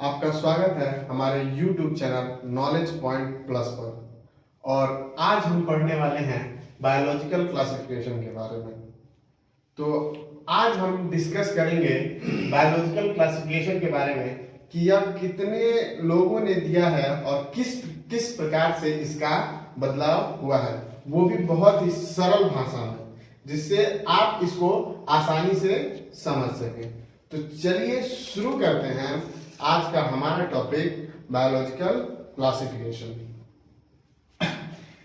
आपका स्वागत है हमारे YouTube channel knowledge point plus पर। और आज हम पढ़ने वाले हैं बायोलॉजिकल क्लासिफिकेशन के बारे में। तो आज हम डिस्कस करेंगे बायोलॉजिकल क्लासिफिकेशन के बारे में कि यह कितने लोगों ने दिया है और किस किस प्रकार से इसका बदलाव हुआ है, वो भी बहुत ही सरल भाषा में, जिससे आप इसको आसानी से समझ सकें। तो चलिए शुरू करते हैं आज का हमारा टॉपिक बायोलॉजिकल क्लासिफिकेशन।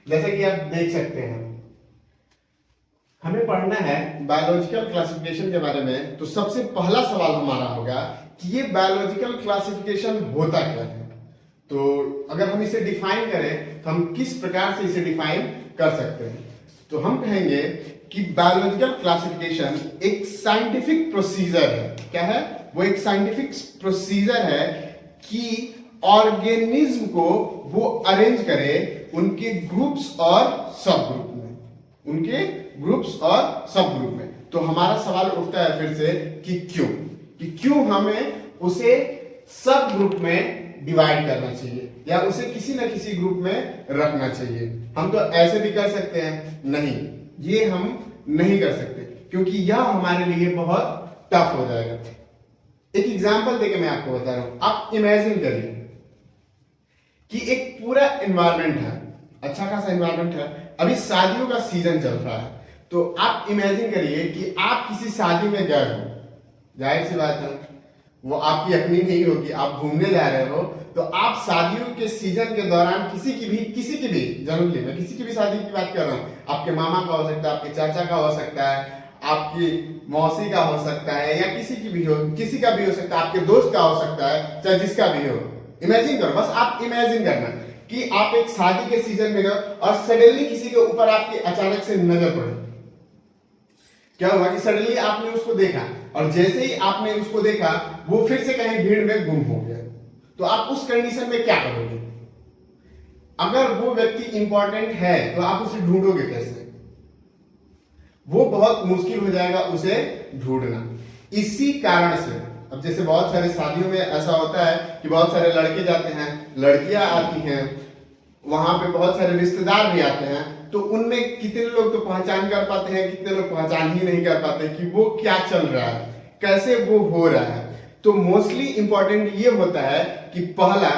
जैसे कि आप देख सकते हैं, हमें पढ़ना है बायोलॉजिकल क्लासिफिकेशन के बारे में। तो सबसे पहला सवाल हमारा होगा कि ये बायोलॉजिकल क्लासिफिकेशन होता क्या है। तो अगर हम इसे डिफाइन करें तो हम किस प्रकार से इसे डिफाइन कर सकते हैं। तो हम कहेंगे कि बायोलॉजिकल क्लासिफिकेशन एक साइंटिफिक प्रोसीजर है। क्या है वो? एक साइंटिफिक प्रोसीजर है कि ऑर्गेनिज्म को वो अरेंज करे उनके ग्रुप्स और सब ग्रुप में, उनके ग्रुप्स और सब ग्रुप में। तो हमारा सवाल उठता है फिर से कि क्यों हमें उसे सब ग्रुप में डिवाइड करना चाहिए या उसे किसी न किसी ग्रुप में रखना चाहिए। हम तो ऐसे भी कर सकते हैं, नहीं, ये हम नहीं कर सकते क्योंकि यह हमारे लिए बहुत टफ हो जाएगा। एक एग्जांपल देके मैं आपको बता रहा हूं। आप इमेजिन करिए कि एक पूरा एनवायरनमेंट है, अच्छा खासा एनवायरनमेंट है, अभी शादियों का सीजन चल रहा है। तो आप इमेजिन करिए कि आप किसी शादी में गए हो, जाहिर सी बात है वो आपकी अपनी नहीं होगी, आप घूमने जा रहे हो। तो आप शादियों के सीजन के दौरान किसी की भी जनरली मैं किसी की भी शादी की बात कर रहा हूँ, आपके मामा का हो सकता है, आपके चाचा का हो सकता है, आपकी मौसी का हो सकता है, या किसी की भी हो, किसी का भी हो सकता है, आपके दोस्त का हो सकता है, चाहे जिसका भी हो। इमेजिन करो, बस आप इमेजिन करना कि आप एक शादी के सीजन में गए और सडनली किसी के ऊपर आपकी अचानक से नजर पड़ी। क्या हुआ कि सडनली आपने उसको देखा और जैसे ही आपने उसको देखा वो फिर से कहीं भीड़ में गुम हो गया। तो आप उस कंडीशन में क्या करोगे? अगर वो व्यक्ति इंपॉर्टेंट है तो आप उसे ढूंढोगे कैसे? वो बहुत मुश्किल हो जाएगा उसे ढूंढना। इसी कारण से अब जैसे बहुत सारे शादियों में ऐसा होता है कि बहुत सारे लड़के जाते हैं, लड़कियां आती हैं, वहां पे बहुत सारे रिश्तेदार भी आते हैं। तो उनमें कितने लोग तो पहचान कर पाते हैं, कितने लोग पहचान ही नहीं कर पाते कि वो क्या चल रहा है, कैसे वो हो रहा है। तो मोस्टली इंपॉर्टेंट ये होता है कि पहला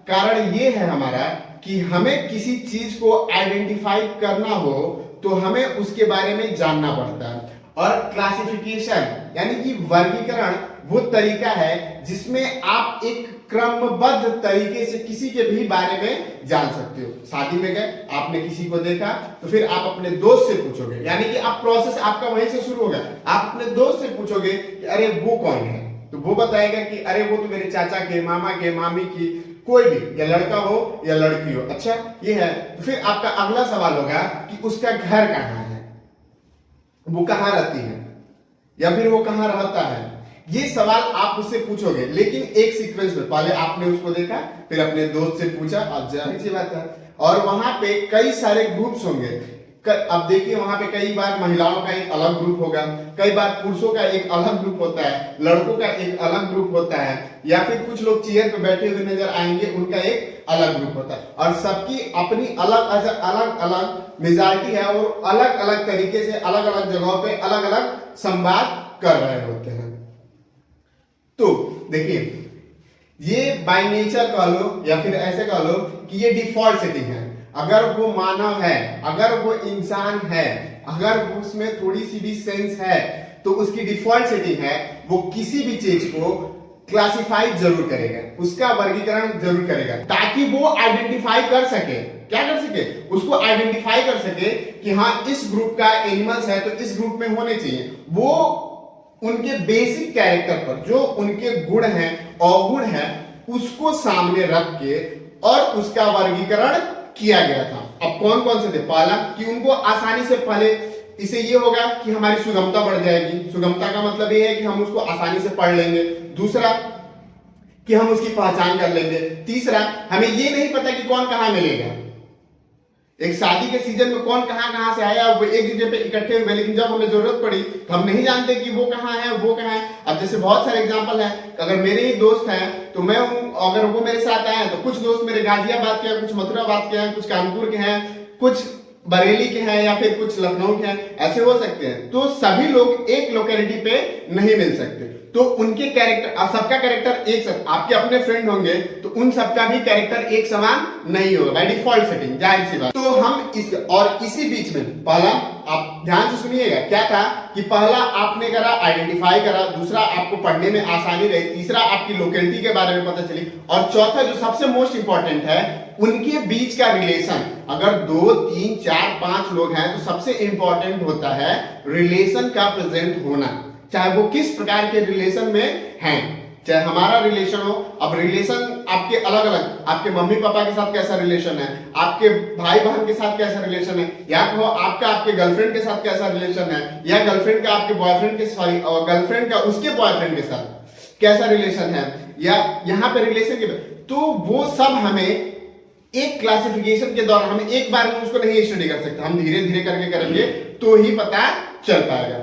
कारण ये है हमारा कि हमें किसी चीज को आइडेंटिफाई करना हो तो हमें उसके बारे में जानना पड़ता है। और क्लासिफिकेशन यानी कि वर्गीकरण वो तरीका है जिसमें आप एक क्रमबद्ध तरीके से किसी के भी बारे में जान सकते हो। शादी में गए, आपने किसी को देखा, तो फिर आप अपने दोस्त से पूछोगे, यानी कि आप प्रोसेस आपका वहीं से शुरू होगा। आप अपने दोस्त से पूछोगे कि अरे वो कौन है, तो वो बताएगा कि अरे वो तो मेरे चाचा के, मामा के, मामी की, कोई भी, या लड़का हो या लड़की हो। अच्छा ये है। तो फिर आपका अगला सवाल होगा कि उसका घर कहाँ है, वो कहाँ रहती है, या फिर वो कहाँ रहता है। ये सवाल आप उससे पूछोगे, लेकिन एक सीक्वेंस में। पहले आपने उसको देखा, फिर अपने दोस्त से पूछा, अब जाहिर सी बात है। और वहां पे कई सारे ग्रुप्स होंगे। अब देखिए वहां पे कई बार महिलाओं का एक अलग ग्रुप होगा, कई बार पुरुषों का एक अलग ग्रुप होता है, लड़कों का एक अलग ग्रुप होता है, या फिर कुछ लोग चेयर पे बैठे हुए नजर आएंगे, उनका एक अलग ग्रुप होता है। और सबकी अपनी अलग अलग अलग मेजॉरिटी है और अलग अलग तरीके से अलग अलग जगहों पे अलग अलग संवाद कर रहे होते हैं। तो देखिए, ये बाय नेचर कह लो या फिर ऐसे कह लो कि ये डिफॉल्ट सेटिंग है। अगर वो मानव है, अगर वो इंसान है, अगर उसमें थोड़ी सी भी सेंस है, तो उसकी डिफॉल्ट सेटिंग है वो किसी भी चीज को क्लासिफाई जरूर करेगा, उसका वर्गीकरण जरूर करेगा, ताकि वो आइडेंटिफाई कर सके। क्या कर सके? उसको आइडेंटिफाई कर सके कि हाँ इस ग्रुप का एनिमल्स है तो इस ग्रुप में होने चाहिए। वो उनके बेसिक कैरेक्टर पर जो उनके गुण हैं, अवगुण हैं, उसको सामने रख के और उसका वर्गीकरण किया गया था। अब कौन कौन से थे? पहला कि उनको आसानी से, पहले इसे ये होगा कि हमारी सुगमता बढ़ जाएगी। सुगमता का मतलब ये है कि हम उसको आसानी से पढ़ लेंगे। दूसरा कि हम उसकी पहचान कर लेंगे। तीसरा, हमें ये नहीं पता कि कौन कहां मिलेगा, एक शादी के सीजन में कौन कहां कहां से आया, वो एक जगह पे इकट्ठे हुए, लेकिन जब हमें जरूरत पड़ी तो हम नहीं जानते कि वो कहां है वो कहां है। अब जैसे बहुत सारे एग्जांपल हैं, अगर मेरे ही दोस्त हैं तो मैं हूं, अगर वो मेरे साथ आए तो कुछ दोस्त मेरे गाजियाबाद के हैं, कुछ मथुराबाद के हैं, कुछ कानपुर के हैं, कुछ बरेली के हैं, या फिर कुछ लखनऊ के हैं, ऐसे हो सकते हैं। तो सभी लोग एक लोकेलिटी पे नहीं मिल सकते, तो उनके कैरेक्टर, सबका कैरेक्टर एक साथ, आपके अपने फ्रेंड होंगे तो उन सबका भी कैरेक्टर एक समान नहीं होगा बाय डिफॉल्ट सेटिंग, जाहिर सी बात। तो हम इस और इसी बीच में पहला आप ध्यान से सुनिएगा, क्या था कि पहला आपने करा आइडेंटिफाई करा, दूसरा आपको पढ़ने में आसानी रही, तीसरा आपकी लोकेलिटी के बारे में पता चली, और चौथा जो सबसे मोस्ट इंपॉर्टेंट है उनके बीच का रिलेशन। अगर 2 3 4 5 लोग हैं तो सबसे इंपॉर्टेंट होता है रिलेशन का प्रेजेंट होना, चाहे वो किस प्रकार के रिलेशन में हैं, चाहे हमारा रिलेशन हो। अब रिलेशन आपके अलग अलग, आपके मम्मी पापा के साथ कैसा रिलेशन है, आपके भाई बहन के साथ कैसा रिलेशन है, या तो आपका आपके गर्लफ्रेंड के साथ कैसा रिलेशन है, या गर्लफ्रेंड का आपके बॉयफ्रेंड के, सॉरी गर्लफ्रेंड का उसके बॉयफ्रेंड के साथ कैसा रिलेशन है, या यहाँ पे रिलेशन के, तो वो सब हमें एक क्लासिफिकेशन के दौरान, हम एक बार में उसको नहीं स्टडी कर सकते, हम धीरे धीरे करके करेंगे तो ही पता चल पाएगा।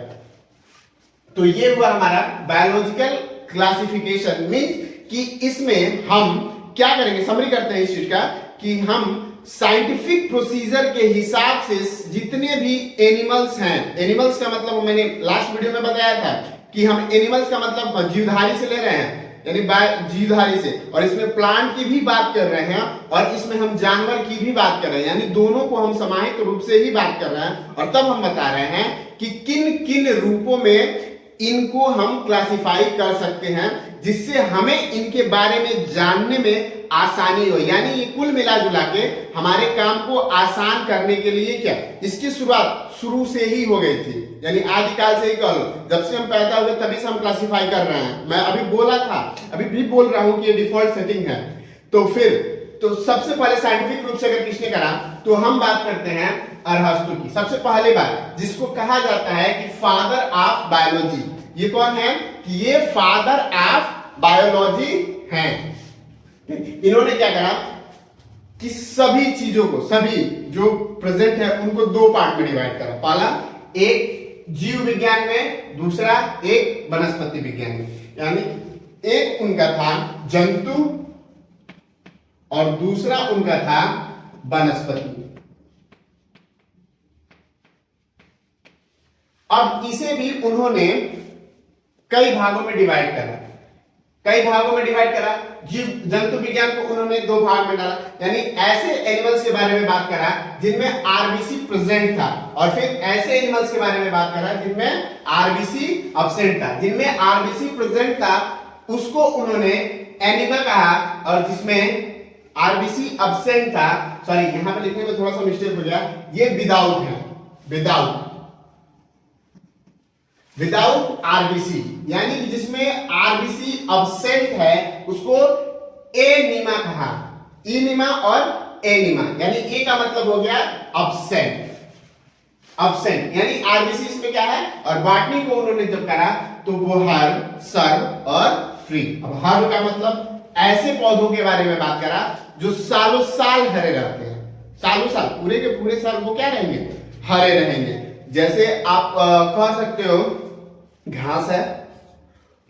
तो ये हुआ हमारा बायोलॉजिकल क्लासिफिकेशन, मींस कि इसमें हम क्या करेंगे, समरी करते हैं इस चीज का, कि हम साइंटिफिक प्रोसीजर के हिसाब से जितने भी एनिमल्स हैं, एनिमल्स का मतलब मैंने लास्ट वीडियो में बताया था कि हम एनिमल्स का मतलब जीवधारी से ले रहे हैं, यानी जीवधारी से, और इसमें प्लांट की भी बात कर रहे हैं, और इसमें हम जानवर की भी बात कर रहे हैं, यानी दोनों को हम समाहित रूप से ही बात कर रहे हैं। और तब हम बता रहे हैं कि किन किन रूपों में इनको हम क्लासिफाई कर सकते हैं, जिससे हमें इनके बारे में जानने में आसानी हो, यानी ये कुल मिला जुला के हमारे काम को आसान करने के लिए क्या, इसकी शुरुआत शुरू से ही हो गई थी, यानी आदिकाल से ही कह लो, जब से हम पैदा हुए तभी से हम क्लासिफाई कर रहे हैं। मैं अभी बोला था, अभी भी बोल रहा हूं कि ये डिफॉल्ट सेटिंग है। तो फिर तो सबसे पहले साइंटिफिक रूप से अगर किसने करा तो हम बात करते हैं अरस्तु की। सबसे पहले बात जिसको कहा जाता है कि फादर ऑफ बायोलॉजी, ये कौन है कि ये फादर ऑफ बायोलॉजी हैं। इन्होंने क्या करा कि सभी चीजों को, सभी जो प्रेजेंट है उनको 2 पार्ट में डिवाइड करा। पहला एक जीव विज्ञान में, दूसरा एक वनस्पति विज्ञान में, यानी एक उनका था जंतु और दूसरा उनका था वनस्पति। अब इसे भी उन्होंने कई भागों में डिवाइड करा, जीव जंतु विज्ञान को उन्होंने 2 भाग में डाला, यानी ऐसे एनिमल्स के बारे में बात करा जिनमें आरबीसी प्रेजेंट था, और फिर ऐसे एनिमल्स के बारे में बात करा जिनमें आरबीसी एब्सेंट था। जिनमें आरबीसी प्रेजेंट था उसको उन्होंने एनिमा कहा, और जिसमें आरबीसी एब्सेंट था, सॉरी यहां पर लिखने में थोड़ा सा मिस्टेक हो गया, ये विदाउट है, विदाउट आरबीसी, यानी कि जिसमें आरबीसी एब्सेंट है उसको एनीमा कहा, इनिमा और एनिमा, यानी ए का मतलब हो गया एब्सेंट यानी आरबीसी इसमें क्या है। और बॉटनी को उन्होंने जब करा तो वो हर्ब, सर्व और ट्री। अब हर्ब का मतलब ऐसे पौधों के बारे में बात करा जो सालों साल हरे रहते हैं, सालों साल, पूरे के पूरे साल वो क्या रहेंगे, हरे रहेंगे। जैसे आप कह सकते हो घास है,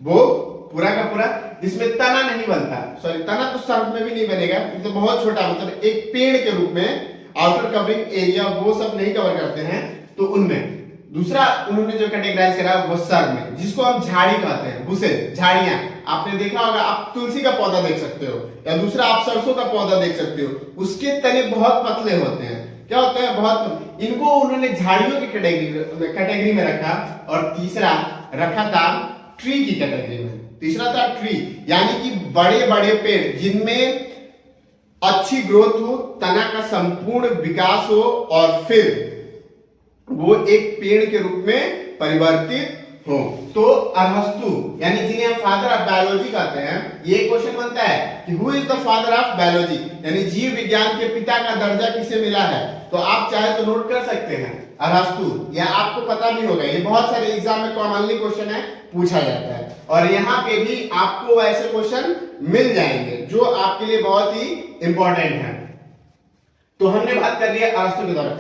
वो पूरा का पूरा जिसमें तना नहीं बनता, सॉरी तना तो सर्फ में भी नहीं बनेगा, तो बहुत छोटा, मतलब एक पेड़ के रूप में आउटर कवरिंग एरिया वो सब नहीं कवर करते हैं, तो उनमें दूसरा उन्होंने जो कैटेगराइज करा वो सर्व में, जिसको हम झाड़ी कहते हैं, बुशेज, झाड़ियां। आपने देखा होगा, आप तुलसी का पौधा देख सकते हो, या दूसरा आप सरसों का पौधा देख सकते हो, उसके तने बहुत पतले होते हैं, क्या होते हैं, बहुत। इनको उन्होंने झाड़ियों की कैटेगरी में रखा, और तीसरा रखा था ट्री की कैटेगरी में। तीसरा था ट्री, यानी कि बड़े बड़े पेड़ जिनमें अच्छी ग्रोथ हो, तना का संपूर्ण विकास हो, और फिर वो एक पेड़ के रूप में परिवर्तित हो। तो अरस्तु यानी जिन्हें हम फादर ऑफ बायोलॉजी कहते हैं, ये क्वेश्चन बनता है कि who is the father of biology, यानी जीव विज्ञान के पिता का दर्जा किसे मिला है। तो आप चाहे तो नोट कर सकते हैं अरस्तु, या आपको पता भी होगा, ये बहुत सारे एग्जाम में कॉमनली क्वेश्चन है, पूछा जाता है, और यहाँ पे भी आपको ऐसे क्वेश्चन मिल जाएंगे जो आपके लिए बहुत ही इंपॉर्टेंट है। तो हमने बात कर लिया अरस्तु के द्वारा।